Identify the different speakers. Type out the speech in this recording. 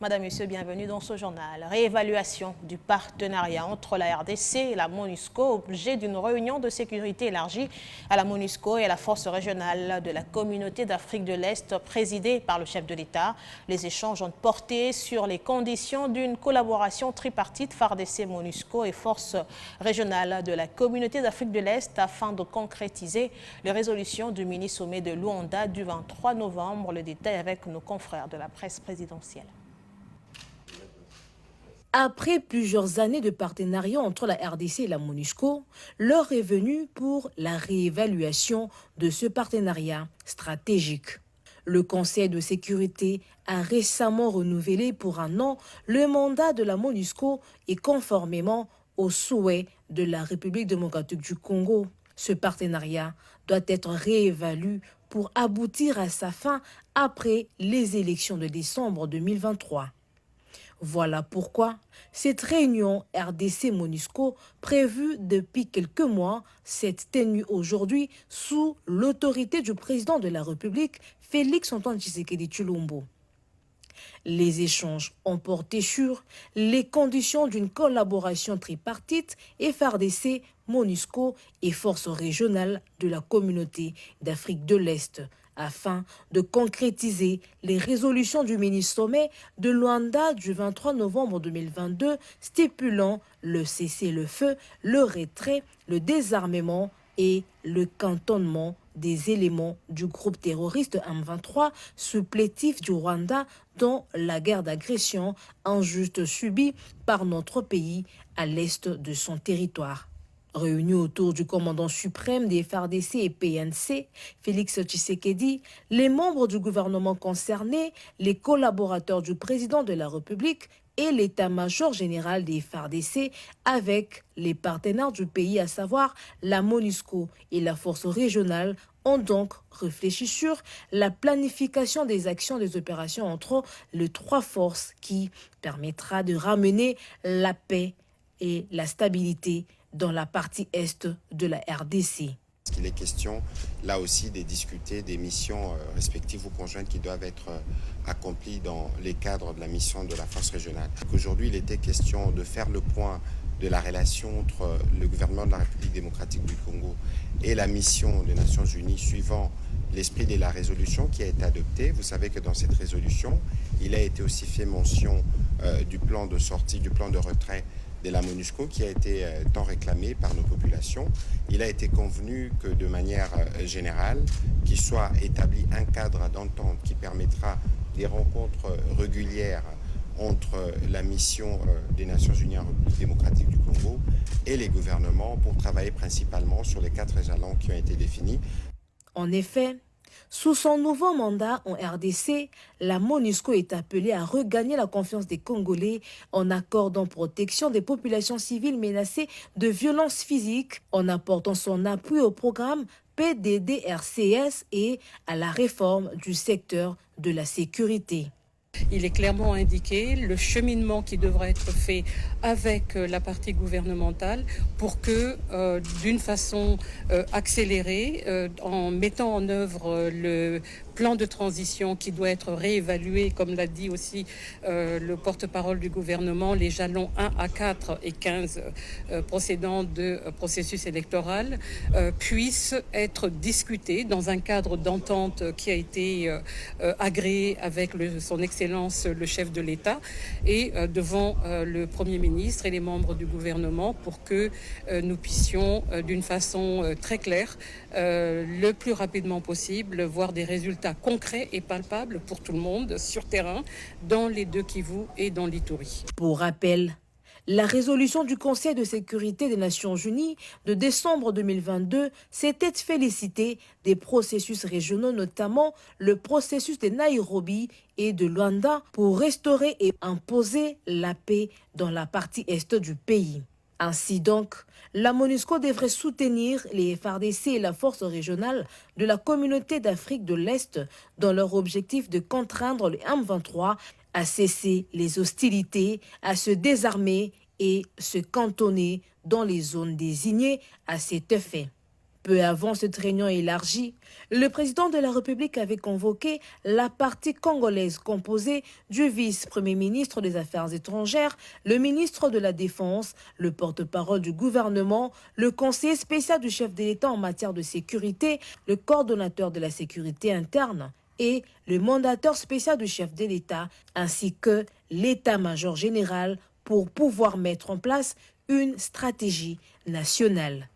Speaker 1: Madame, Monsieur, bienvenue dans ce journal. Réévaluation du partenariat entre la RDC et la MONUSCO, objet d'une réunion de sécurité élargie à la MONUSCO et à la force régionale de la communauté d'Afrique de l'Est, présidée par le chef de l'État. Les échanges ont porté sur les conditions d'une collaboration tripartite FARDC-MONUSCO et force régionale de la communauté d'Afrique de l'Est afin de concrétiser les résolutions du mini-sommet de Luanda du 23 novembre. Le détail avec nos confrères de la presse présidentielle.
Speaker 2: Après plusieurs années de partenariat entre la RDC et la MONUSCO, l'heure est venue pour la réévaluation de ce partenariat stratégique. Le Conseil de sécurité a récemment renouvelé pour un an le mandat de la MONUSCO et conformément aux souhaits de la République démocratique du Congo. Ce partenariat doit être réévalué pour aboutir à sa fin après les élections de décembre 2023. Voilà pourquoi cette réunion RDC-MONUSCO prévue depuis quelques mois s'est tenue aujourd'hui sous l'autorité du président de la République, Félix-Antoine Tshisekedi Tshilombo. Les échanges ont porté sur les conditions d'une collaboration tripartite FARDC, MONUSCO et forces régionales de la communauté d'Afrique de l'Est, afin de concrétiser les résolutions du mini-sommet de Luanda du 23 novembre 2022 stipulant le cessez-le-feu, le retrait, le désarmement et le cantonnement des éléments du groupe terroriste M23 supplétif du Rwanda dans la guerre d'agression injuste subie par notre pays à l'est de son territoire. Réunis autour du commandant suprême des FARDC et PNC, Félix Tshisekedi, les membres du gouvernement concerné, les collaborateurs du président de la République et l'état-major général des FARDC avec les partenaires du pays, à savoir la MONUSCO et la force régionale, ont donc réfléchi sur la planification des actions des opérations entre les trois forces qui permettra de ramener la paix et la stabilité dans la partie est de la RDC.
Speaker 3: Il est question là aussi de discuter des missions respectives ou conjointes qui doivent être accomplies dans les cadres de la mission de la force régionale. Aujourd'hui, il était question de faire le point de la relation entre le gouvernement de la République démocratique du Congo et la mission des Nations Unies suivant l'esprit de la résolution qui a été adoptée. Vous savez que dans cette résolution, il a été aussi fait mention du plan de sortie, du plan de retrait de la MONUSCO qui a été tant réclamé par nos populations. Il a été convenu que de manière générale, qu'il soit établi un cadre d'entente qui permettra des rencontres régulières entre la mission des Nations Unies en République démocratique du Congo et les gouvernements pour travailler principalement sur les 4 jalons qui ont été définis.
Speaker 2: En effet, sous son nouveau mandat en RDC, la MONUSCO est appelée à regagner la confiance des Congolais en accordant protection des populations civiles menacées de violences physiques, en apportant son appui au programme PDDRCS et à la réforme du secteur de la sécurité.
Speaker 4: Il est clairement indiqué le cheminement qui devra être fait avec la partie gouvernementale pour que, d'une façon accélérée, en mettant en œuvre le plan de transition qui doit être réévalué, comme l'a dit aussi le porte-parole du gouvernement, les jalons 1 à 4 et 15 procédant de processus électoral puissent être discutés dans un cadre d'entente qui a été agréé avec son Excellence le chef de l'État et devant le Premier ministre et les membres du gouvernement pour que nous puissions d'une façon très claire, le plus rapidement possible, voir des résultats concrets et palpables pour tout le monde sur terrain dans les deux Kivu et dans l'Ituri.
Speaker 2: Pour rappel, la résolution du Conseil de sécurité des Nations Unies de décembre 2022 s'était félicitée des processus régionaux, notamment le processus de Nairobi et de Luanda pour restaurer et imposer la paix dans la partie est du pays. Ainsi donc, la MONUSCO devrait soutenir les FARDC et la force régionale de la communauté d'Afrique de l'Est dans leur objectif de contraindre le M23 à cesser les hostilités, à se désarmer et se cantonner dans les zones désignées à cet effet. Peu avant cette réunion élargie, le président de la République avait convoqué la partie congolaise composée du vice-premier ministre des Affaires étrangères, le ministre de la Défense, le porte-parole du gouvernement, le conseiller spécial du chef de l'État en matière de sécurité, le coordonnateur de la sécurité interne et le mandataire spécial du chef de l'État, ainsi que l'état-major général pour pouvoir mettre en place une stratégie nationale.